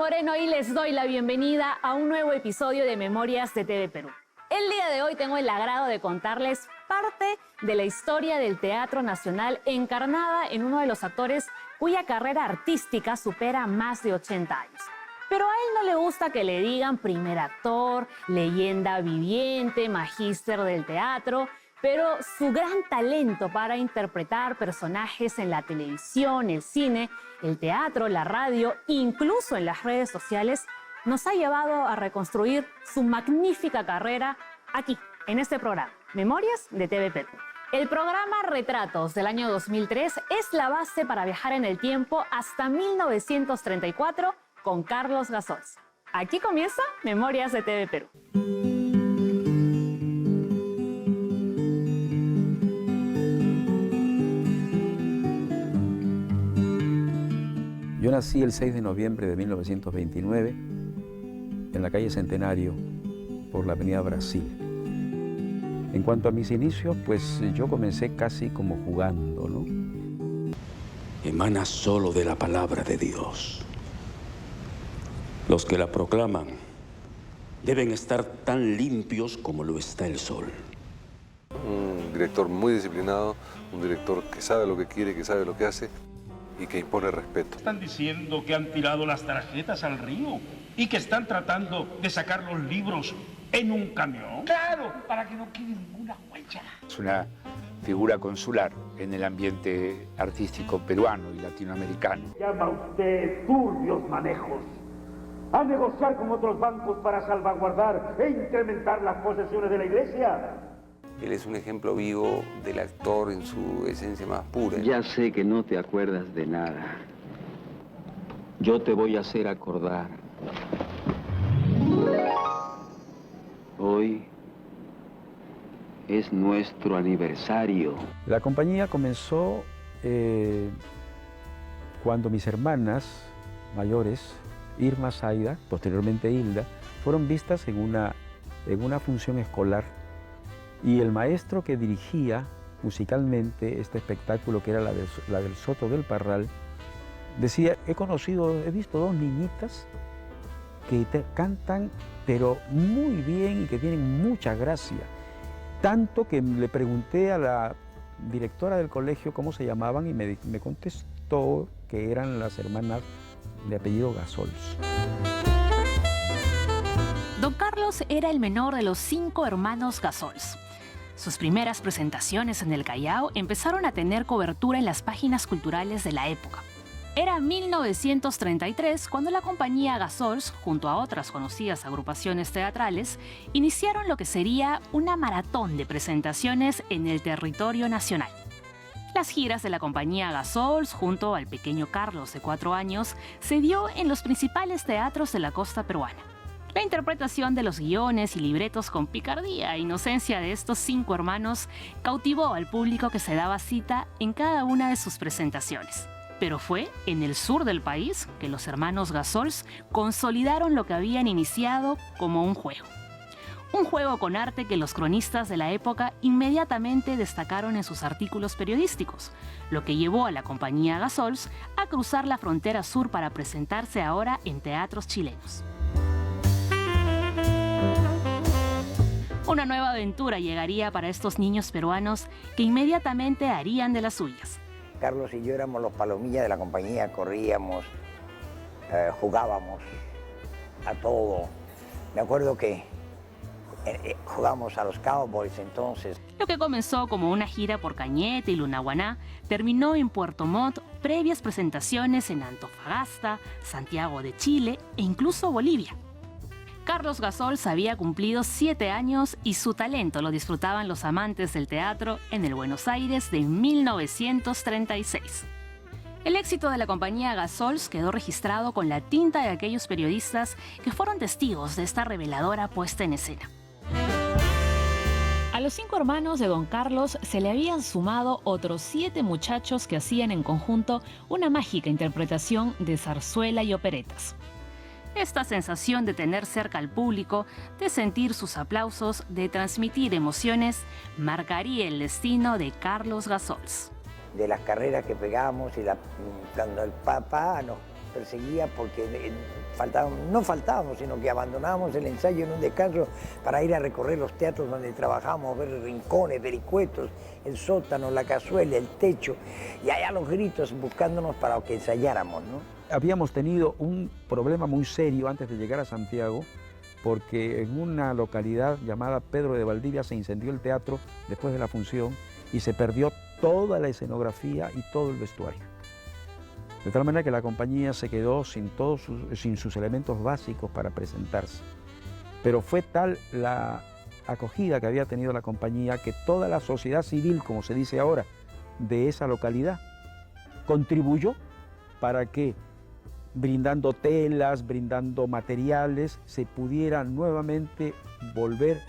Moreno y les doy la bienvenida a un nuevo episodio de Memorias de TV Perú. El día de hoy tengo el agrado de contarles parte de la historia del Teatro Nacional encarnada en uno de los actores cuya carrera artística supera más de 80 años. Pero a él no le gusta que le digan primer actor, leyenda viviente, magíster del teatro, pero su gran talento para interpretar personajes en la televisión, el cine, el teatro, la radio, incluso en las redes sociales, nos ha llevado a reconstruir su magnífica carrera aquí, en este programa, Memorias de TV Perú. El programa Retratos del año 2003 es la base para viajar en el tiempo hasta 1934 con Carlos Gasols. Aquí comienza Memorias de TV Perú. Yo nací el 6 de noviembre de 1929 en la calle Centenario por la avenida Brasil. En cuanto a mis inicios, pues yo comencé casi como jugando, ¿no? Emana solo de la palabra de Dios. Los que la proclaman deben estar tan limpios como lo está el sol. Un director muy disciplinado, un director que sabe lo que quiere, que sabe lo que hace y que impone respeto. Están diciendo que han tirado las tarjetas al río y que están tratando de sacar los libros en un camión. Claro, para que no quede ninguna huella. Es una figura consular en el ambiente artístico peruano y latinoamericano. Llama usted turbios manejos a negociar con otros bancos para salvaguardar e incrementar las posesiones de la Iglesia. Él es un ejemplo vivo del actor en su esencia más pura. Ya sé que no te acuerdas de nada. Yo te voy a hacer acordar. Hoy es nuestro aniversario. La compañía comenzó cuando mis hermanas mayores, Irma, Zaida, posteriormente Hilda, fueron vistas en una función escolar. Y el maestro que dirigía musicalmente este espectáculo, que era la del Soto del Parral, decía, he visto dos niñitas que cantan, pero muy bien y que tienen mucha gracia. Tanto que le pregunté a la directora del colegio cómo se llamaban y me contestó que eran las hermanas de apellido Gasols. Don Carlos era el menor de los 5 hermanos Gasols. Sus primeras presentaciones en el Callao empezaron a tener cobertura en las páginas culturales de la época. Era 1933 cuando la compañía Gasols, junto a otras conocidas agrupaciones teatrales, iniciaron lo que sería una maratón de presentaciones en el territorio nacional. Las giras de la compañía Gasols, junto al pequeño Carlos de 4 años, se dio en los principales teatros de la costa peruana. La interpretación de los guiones y libretos con picardía e inocencia de estos 5 hermanos cautivó al público que se daba cita en cada una de sus presentaciones. Pero fue en el sur del país que los hermanos Gasols consolidaron lo que habían iniciado como un juego. Un juego con arte que los cronistas de la época inmediatamente destacaron en sus artículos periodísticos, lo que llevó a la compañía Gasols a cruzar la frontera sur para presentarse ahora en teatros chilenos. Una nueva aventura llegaría para estos niños peruanos que inmediatamente harían de las suyas. Carlos y yo éramos los palomillas de la compañía, corríamos, jugábamos a todo. Me acuerdo que jugábamos a los Cowboys entonces. Lo que comenzó como una gira por Cañete y Lunahuaná terminó en Puerto Montt, previas presentaciones en Antofagasta, Santiago de Chile e incluso Bolivia. Carlos Gasols había cumplido 7 años y su talento lo disfrutaban los amantes del teatro en el Buenos Aires de 1936. El éxito de la compañía Gasols quedó registrado con la tinta de aquellos periodistas que fueron testigos de esta reveladora puesta en escena. A los 5 hermanos de Don Carlos se le habían sumado otros 7 muchachos que hacían en conjunto una mágica interpretación de zarzuela y operetas. Esta sensación de tener cerca al público, de sentir sus aplausos, de transmitir emociones, marcaría el destino de Carlos Gasols. De las carreras que pegamos y cuando el papá nos perseguía porque no faltábamos, sino que abandonábamos el ensayo en un descanso para ir a recorrer los teatros donde trabajamos, ver rincones, vericuetos, el sótano, la cazuela, el techo, y allá los gritos buscándonos para que ensayáramos, ¿no? Habíamos tenido un problema muy serio antes de llegar a Santiago, porque en una localidad llamada Pedro de Valdivia se incendió el teatro después de la función y se perdió toda la escenografía y todo el vestuario. De tal manera que la compañía se quedó sin sus elementos básicos para presentarse. Pero fue tal la acogida que había tenido la compañía que toda la sociedad civil, como se dice ahora, de esa localidad, contribuyó para que, brindando telas, brindando materiales, se pudiera nuevamente volver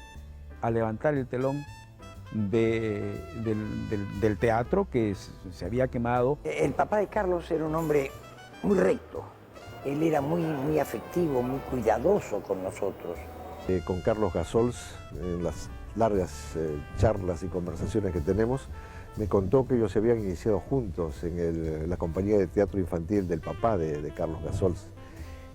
a levantar el telón del teatro que se había quemado. El papá de Carlos era un hombre muy recto. Él era muy afectivo, muy cuidadoso con nosotros. Con Carlos Gasols, en las largas charlas y conversaciones que tenemos, me contó que ellos se habían iniciado juntos en la compañía de teatro infantil del papá de Carlos Gasols.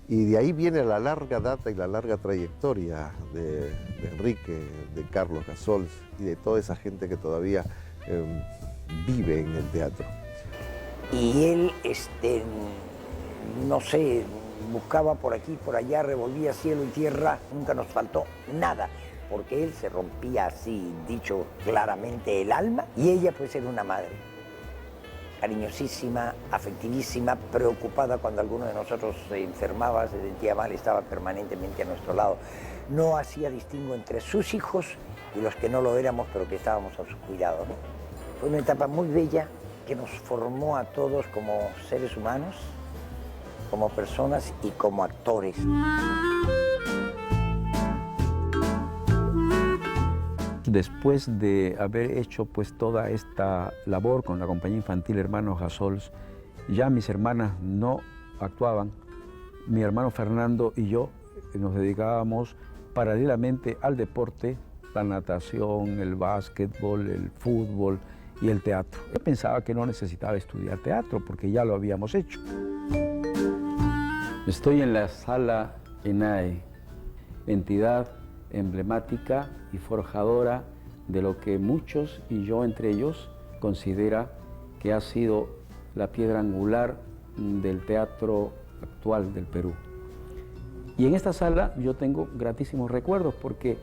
Y de ahí viene la larga data y la larga trayectoria de Enrique, de Carlos Gasols y de toda esa gente que todavía vive en el teatro. Y él, no sé, buscaba por aquí, por allá, revolvía cielo y tierra, nunca nos faltó nada, porque él se rompía así, dicho claramente, el alma, y ella pues era una madre, cariñosísima, afectivísima, preocupada cuando alguno de nosotros se enfermaba, se sentía mal, estaba permanentemente a nuestro lado. No hacía distingo entre sus hijos y los que no lo éramos, pero que estábamos a su cuidado, ¿no? Fue una etapa muy bella que nos formó a todos como seres humanos, como personas y como actores. Después de haber hecho pues toda esta labor con la compañía infantil Hermanos Gasols, ya mis hermanas no actuaban. Mi hermano Fernando y yo nos dedicábamos paralelamente al deporte, la natación, el básquetbol, el fútbol y el teatro. Yo pensaba que no necesitaba estudiar teatro porque ya lo habíamos hecho. Estoy en la sala ENAE, entidad emblemática y forjadora de lo que muchos, y yo entre ellos, considera que ha sido la piedra angular del teatro actual del Perú. Y en esta sala yo tengo gratísimos recuerdos porque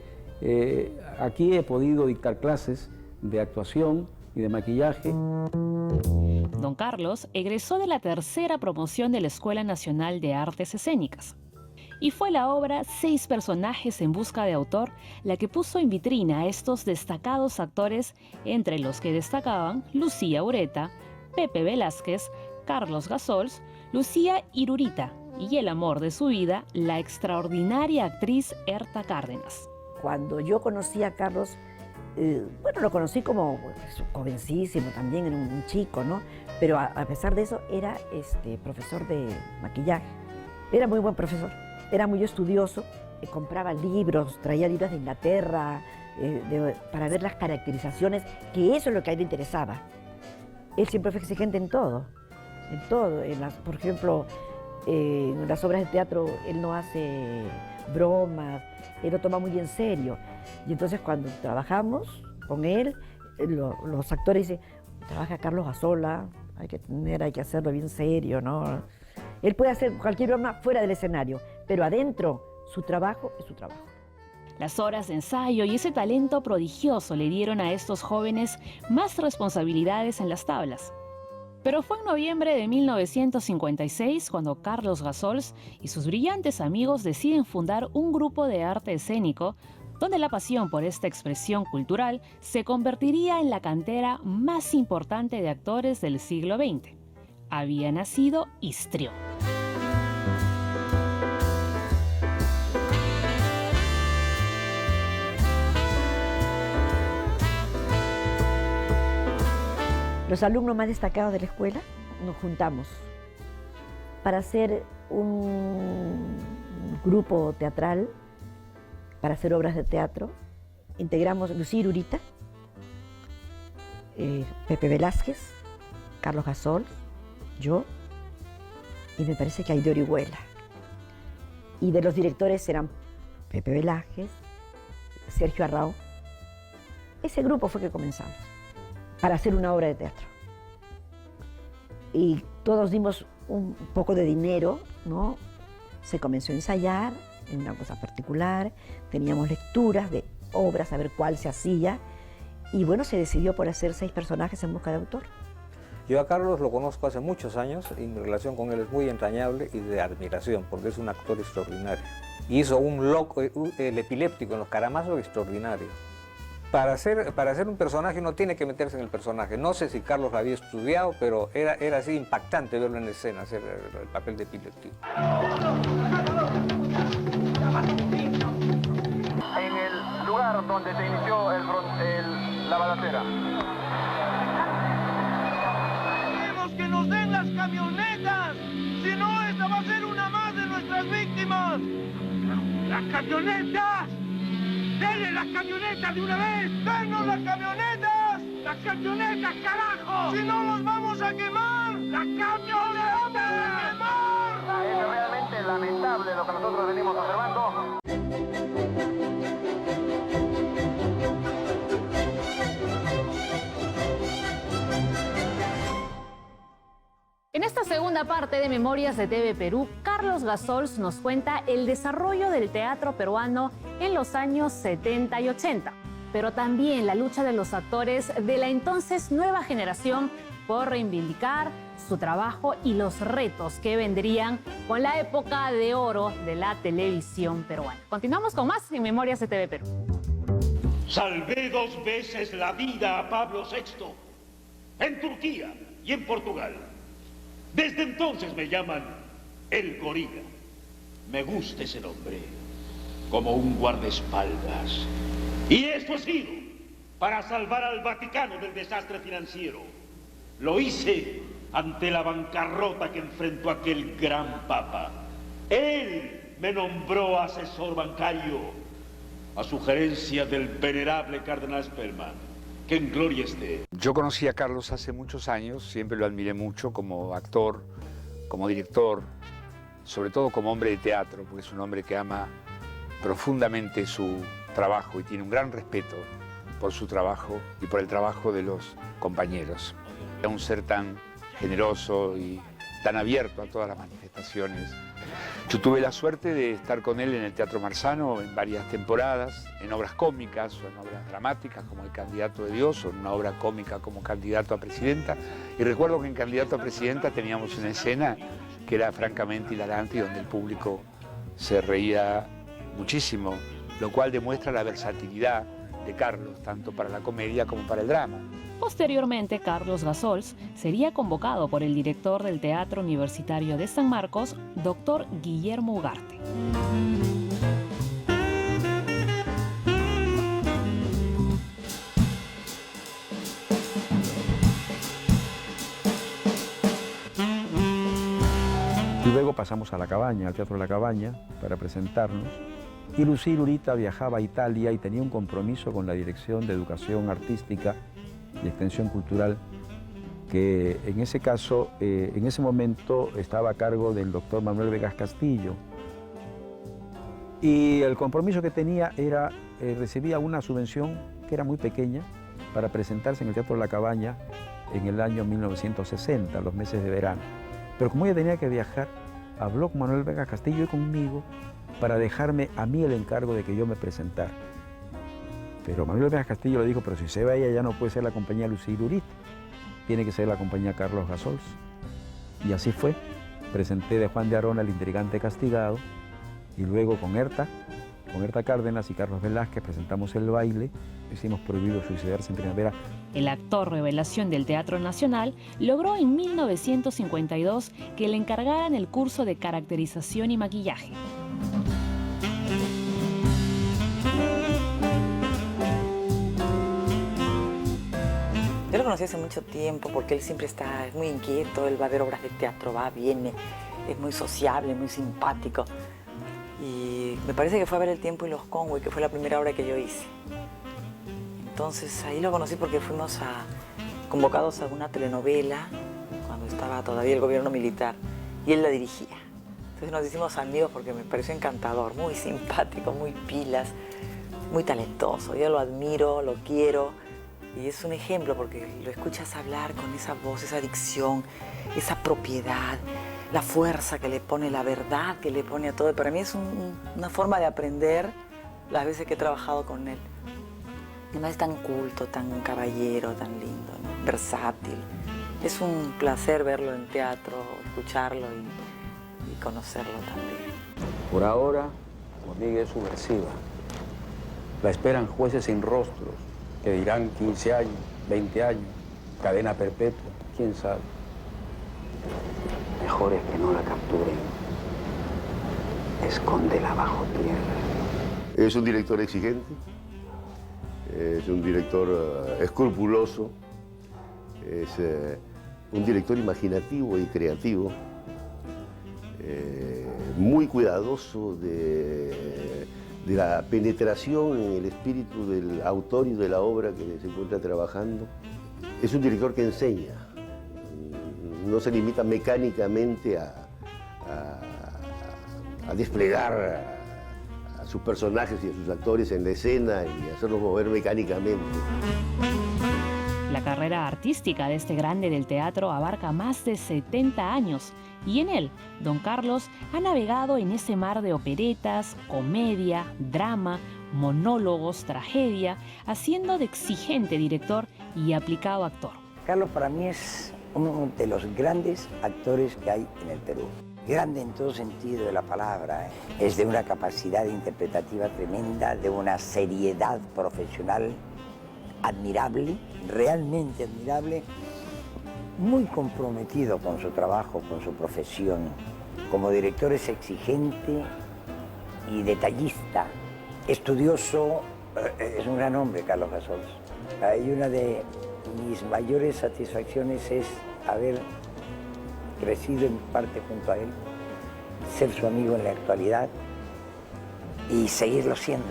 aquí he podido dictar clases de actuación y de maquillaje. Don Carlos egresó de la tercera promoción de la Escuela Nacional de Artes Escénicas. Y fue la obra 6 personajes en busca de autor la que puso en vitrina a estos destacados actores, entre los que destacaban Lucía Ureta, Pepe Velázquez, Carlos Gasols, Lucía Irurita y el amor de su vida, la extraordinaria actriz Herta Cárdenas. Cuando yo conocí a Carlos, bueno, lo conocí como jovencísimo también, era un chico, ¿no? Pero a pesar de eso era profesor de maquillaje. Era muy buen profesor. Era muy estudioso, compraba libros, traía libros de Inglaterra para ver las caracterizaciones, que eso es lo que a él le interesaba. Él siempre fue exigente en todo. Por ejemplo, en las obras de teatro él no hace bromas, él lo toma muy en serio. Y entonces cuando trabajamos con él, los actores dicen, trabaja Carlos Gasola, hay que hacerlo bien serio, ¿no? Él puede hacer cualquier broma fuera del escenario, pero adentro su trabajo es su trabajo. Las horas de ensayo y ese talento prodigioso le dieron a estos jóvenes más responsabilidades en las tablas. Pero fue en noviembre de 1956 cuando Carlos Gasols y sus brillantes amigos deciden fundar un grupo de arte escénico donde la pasión por esta expresión cultural se convertiría en la cantera más importante de actores del siglo XX. Había nacido Histrión. Los alumnos más destacados de la escuela nos juntamos para hacer un grupo teatral, para hacer obras de teatro. Integramos Lucía Irurita, Pepe Velázquez, Carlos Gasols, yo y me parece que Aideo Orihuela. Y de los directores eran Pepe Velázquez, Sergio Arrau. Ese grupo fue que comenzamos para hacer una obra de teatro. Y todos dimos un poco de dinero, ¿no? Se comenzó a ensayar en una cosa particular, teníamos lecturas de obras, a ver cuál se hacía, y bueno, se decidió por hacer 6 personajes en busca de autor. Yo a Carlos lo conozco hace muchos años y mi relación con él es muy entrañable y de admiración, porque es un actor extraordinario. Hizo un loco, el epiléptico en Los Caramazos extraordinario. Para hacer un personaje uno tiene que meterse en el personaje. No sé si Carlos lo había estudiado, pero era así impactante verlo en escena, hacer el papel de epiléptico. En el lugar donde se inició la balacera. ¡Queremos que nos den las camionetas! Si no, esta va a ser una más de nuestras víctimas. ¡Las camionetas! ¡Denle las camionetas de una vez! ¡Denos las camionetas! ¡Las camionetas, carajo! ¡Si no, los vamos a quemar! ¡Las camionetas vamos a quemar! Es realmente lamentable lo que nosotros venimos observando. En esta segunda parte de Memorias de TV Perú, Carlos Gasols nos cuenta el desarrollo del teatro peruano en los años 70 y 80, pero también la lucha de los actores de la entonces nueva generación por reivindicar su trabajo y los retos que vendrían con la época de oro de la televisión peruana. Continuamos con más en Memorias de TV Perú. Salvé 2 veces la vida a Pablo VI, en Turquía y en Portugal. Desde entonces me llaman el gorila. Me gusta ese nombre, como un guardaespaldas. Y esto ha sido para salvar al Vaticano del desastre financiero. Lo hice ante la bancarrota que enfrentó aquel gran papa. Él me nombró asesor bancario a sugerencia del venerable cardenal Spellman. Que en gloria esté. Yo conocí a Carlos hace muchos años, siempre lo admiré mucho como actor, como director, sobre todo como hombre de teatro, porque es un hombre que ama profundamente su trabajo y tiene un gran respeto por su trabajo y por el trabajo de los compañeros. Era un ser tan generoso y tan abierto a todas las manifestaciones. Yo tuve la suerte de estar con él en el Teatro Marzano en varias temporadas, en obras cómicas o en obras dramáticas como El Candidato de Dios o en una obra cómica como Candidato a Presidenta. Y recuerdo que en Candidato a Presidenta teníamos una escena que era francamente hilarante y donde el público se reía muchísimo, lo cual demuestra la versatilidad de Carlos, tanto para la comedia como para el drama. Posteriormente, Carlos Gasols sería convocado por el director del Teatro Universitario de San Marcos, Dr. Guillermo Ugarte. Y luego pasamos a La Cabaña, al Teatro de La Cabaña, para presentarnos. Y Lucía Urita viajaba a Italia y tenía un compromiso con la Dirección de Educación Artística y Extensión Cultural, que en ese caso, en ese momento estaba a cargo del doctor Manuel Vegas Castillo. Y el compromiso que tenía era, recibía una subvención que era muy pequeña para presentarse en el Teatro de La Cabaña en el año 1960, los meses de verano. Pero como ella tenía que viajar, habló con Manuel Vegas Castillo y conmigo para dejarme a mí el encargo de que yo me presentara. Pero Manuel Vegas Castillo le dijo, pero si se va ella ya no puede ser la compañía Lucía Urita, tiene que ser la compañía Carlos Gasols. Y así fue. Presenté de Juan de Arona El Intrigante Castigado y luego con Herta Cárdenas y Carlos Velázquez presentamos El Baile, hicimos Prohibido Suicidarse en Primavera. El actor revelación del Teatro Nacional logró en 1952 que le encargaran el curso de caracterización y maquillaje. Yo lo conocí hace mucho tiempo porque él siempre está muy inquieto, él va a ver obras de teatro, va, viene, es muy sociable, muy simpático. Y me parece que fue a ver El Tiempo y los Conway, que fue la primera obra que yo hice. Entonces ahí lo conocí porque fuimos convocados a una telenovela cuando estaba todavía el gobierno militar. y él la dirigía. Entonces nos hicimos amigos porque me pareció encantador, muy simpático, muy pilas, muy talentoso. Yo lo admiro, lo quiero y es un ejemplo porque lo escuchas hablar con esa voz, esa dicción, esa propiedad, la fuerza que le pone, la verdad que le pone a todo. Para mí es una forma de aprender las veces que he trabajado con él. Además es tan culto, tan caballero, tan lindo, ¿no? Versátil. Es un placer verlo en teatro, escucharlo y conocerlo también. Por ahora, Miguel es subversiva. La esperan jueces sin rostros, que dirán 15 años, 20 años, cadena perpetua, quién sabe. Mejor es que no la capturen. Escóndela bajo tierra. Es un director exigente, es un director escrupuloso, es un director imaginativo y creativo, muy cuidadoso de la penetración en el espíritu del autor y de la obra que se encuentra trabajando. Es un director que enseña, no se limita mecánicamente a desplegar a sus personajes y a sus actores en la escena y hacerlos mover mecánicamente. La carrera artística de este grande del teatro abarca más de 70 años y en él, don Carlos ha navegado en ese mar de operetas, comedia, drama, monólogos, tragedia, haciendo de exigente director y aplicado actor. Carlos para mí es uno de los grandes actores que hay en el Perú. Grande en todo sentido de la palabra, ¿eh? Es de una capacidad interpretativa tremenda, de una seriedad profesional admirable, realmente admirable, muy comprometido con su trabajo, con su profesión. Como director es exigente y detallista, estudioso, es un gran hombre Carlos Gasols. Y una de mis mayores satisfacciones es haber crecido en parte junto a él, ser su amigo en la actualidad y seguirlo siendo.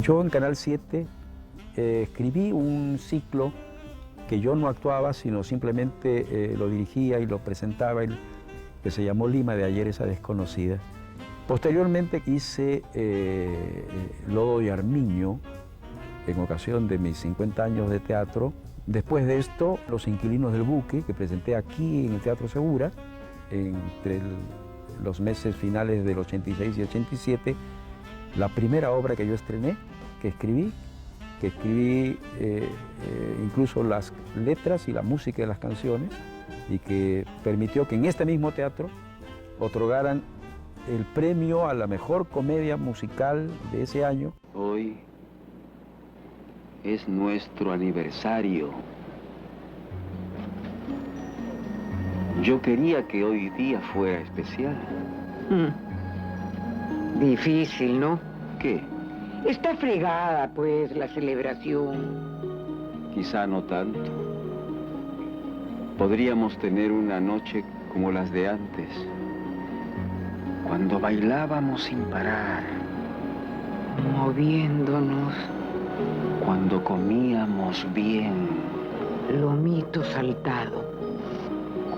Yo en Canal 7 escribí un ciclo que yo no actuaba, sino simplemente lo dirigía y lo presentaba, que se llamó Lima de ayer esa desconocida. Posteriormente hice Lodo de Armiño, en ocasión de mis 50 años de teatro. Después de esto, Los Inquilinos del Buque, que presenté aquí en el Teatro Segura, entre los meses finales del 86 y 87, la primera obra que yo estrené, que escribí incluso las letras y la música de las canciones, y que permitió que en este mismo teatro otorgaran el premio a la mejor comedia musical de ese año. Hoy es nuestro aniversario. Yo quería que hoy día fuera especial. Difícil, ¿no? ¿Qué? Está fregada, pues, la celebración. Quizá no tanto. Podríamos tener una noche como las de antes, cuando bailábamos sin parar, Moviéndonos. cuando comíamos bien, Lomito saltado.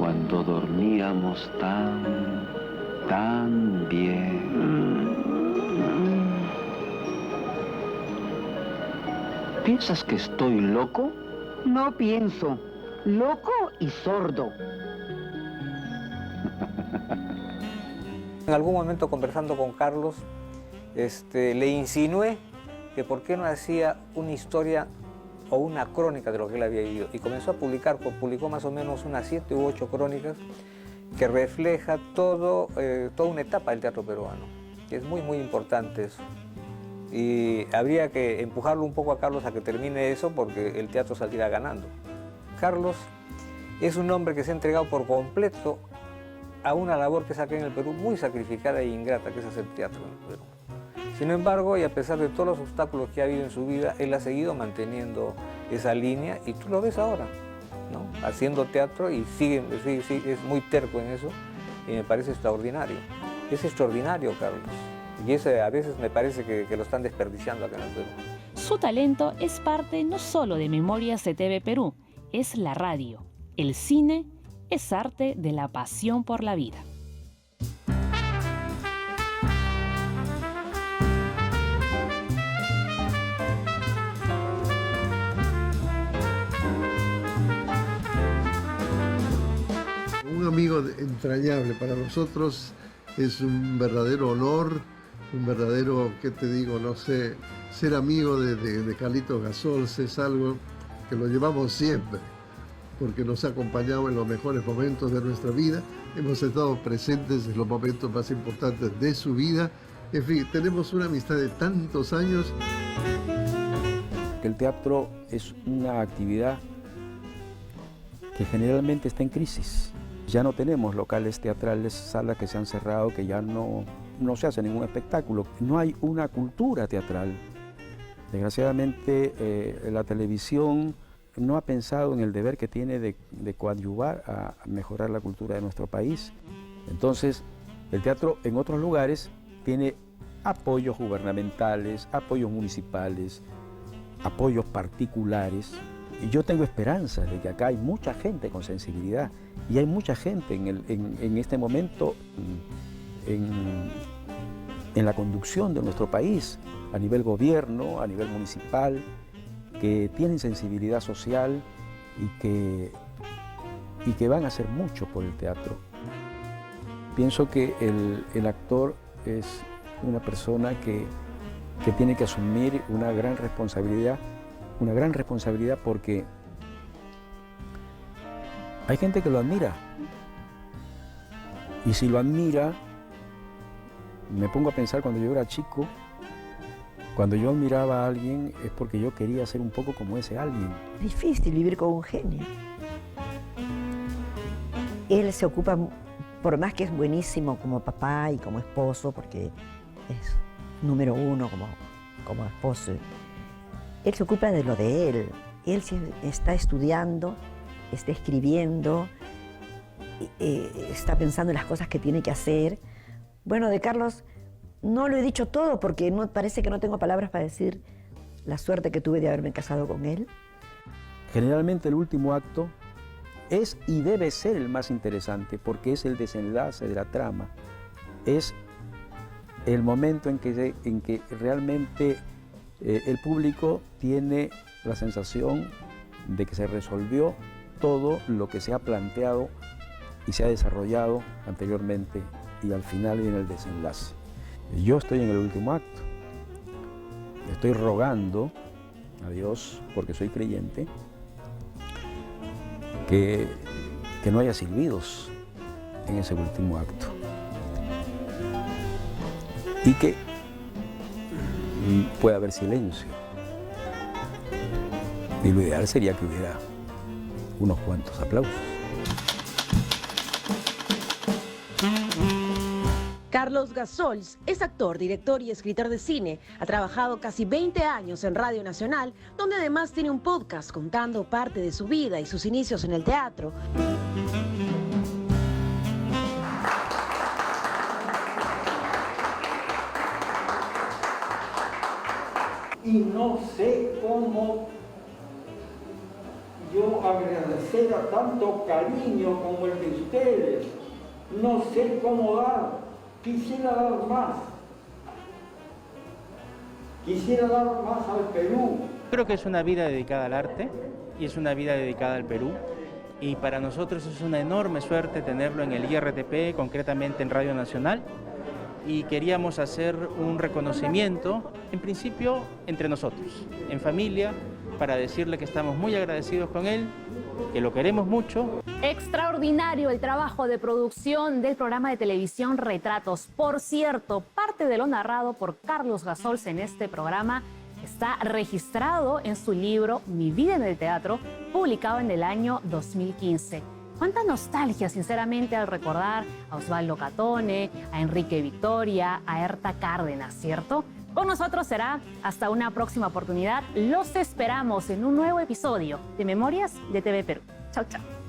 cuando dormíamos tan bien. ¿Piensas que estoy loco? No pienso. Loco y sordo. En algún momento conversando con Carlos, le insinué que por qué no hacía una historia o una crónica de lo que él había vivido. Y comenzó a publicó más o menos unas 7 u 8 crónicas que refleja toda una etapa del teatro peruano. Y es muy, muy importante eso. Y habría que empujarlo un poco a Carlos a que termine eso porque el teatro saldrá ganando. Carlos es un hombre que se ha entregado por completo a una labor que es acá en el Perú muy sacrificada e ingrata, que es hacer teatro en el Perú. Sin embargo, y a pesar de todos los obstáculos que ha habido en su vida, él ha seguido manteniendo esa línea y tú lo ves ahora, ¿no? Haciendo teatro y sigue, es muy terco en eso y me parece extraordinario. Es extraordinario, Carlos. Y ese a veces me parece que lo están desperdiciando acá en el Perú. Su talento es parte no solo de Memorias de TV Perú, es la radio. El cine es arte de la pasión por la vida. Un amigo entrañable para nosotros, es un verdadero honor, un verdadero, ¿qué te digo? No sé, ser amigo de Carlitos Gasols es algo que lo llevamos siempre, porque nos ha acompañado en los mejores momentos de nuestra vida, hemos estado presentes en los momentos más importantes de su vida, en fin, tenemos una amistad de tantos años. El teatro es una actividad que generalmente está en crisis. Ya no tenemos locales teatrales, salas que se han cerrado, que ya no se hace ningún espectáculo. No hay una cultura teatral. Desgraciadamente, la televisión no ha pensado en el deber que tiene de coadyuvar a mejorar la cultura de nuestro país. Entonces, el teatro en otros lugares tiene apoyos gubernamentales, apoyos municipales, apoyos particulares. Y yo tengo esperanza de que acá hay mucha gente con sensibilidad y hay mucha gente en este momento en la conducción de nuestro país, a nivel gobierno, a nivel municipal, que tienen sensibilidad social y que van a hacer mucho por el teatro. Pienso que el actor es una persona que tiene que asumir una gran responsabilidad porque hay gente que lo admira. Y si lo admira, me pongo a pensar cuando yo era chico, cuando yo admiraba a alguien es porque yo quería ser un poco como ese alguien. Es difícil vivir con un genio. Él se ocupa, por más que es buenísimo como papá y como esposo, porque es número uno como esposo, él se ocupa de lo de él. Él está estudiando, está escribiendo, está pensando en las cosas que tiene que hacer. Bueno, de Carlos no lo he dicho todo porque parece que no tengo palabras para decir la suerte que tuve de haberme casado con él. Generalmente el último acto es y debe ser el más interesante porque es el desenlace de la trama. Es el momento en que realmente el público tiene la sensación de que se resolvió todo lo que se ha planteado y se ha desarrollado anteriormente y al final viene el desenlace. Yo estoy en el último acto. Estoy rogando a Dios, porque soy creyente, que no haya silbidos en ese último acto. Y que pueda haber silencio. Y lo ideal sería que hubiera unos cuantos aplausos. Carlos Gasols es actor, director y escritor de cine. Ha trabajado casi 20 años en Radio Nacional, donde además tiene un podcast contando parte de su vida y sus inicios en el teatro. Y no sé cómo yo agradecer a tanto cariño como el de ustedes. No sé cómo dar. Quisiera dar más. Quisiera dar más al Perú. Creo que es una vida dedicada al arte y es una vida dedicada al Perú. Y para nosotros es una enorme suerte tenerlo en el IRTP, concretamente en Radio Nacional. Y queríamos hacer un reconocimiento, en principio, entre nosotros, en familia, para decirle que estamos muy agradecidos con él, que lo queremos mucho. Extraordinario el trabajo de producción del programa de televisión Retratos. Por cierto, parte de lo narrado por Carlos Gasols en este programa está registrado en su libro Mi vida en el teatro, publicado en el año 2015. Cuánta nostalgia, sinceramente, al recordar a Osvaldo Catone, a Enrique Victoria, a Herta Cárdenas, ¿cierto? Con nosotros será hasta una próxima oportunidad. Los esperamos en un nuevo episodio de Memorias de TV Perú. Chau, chau.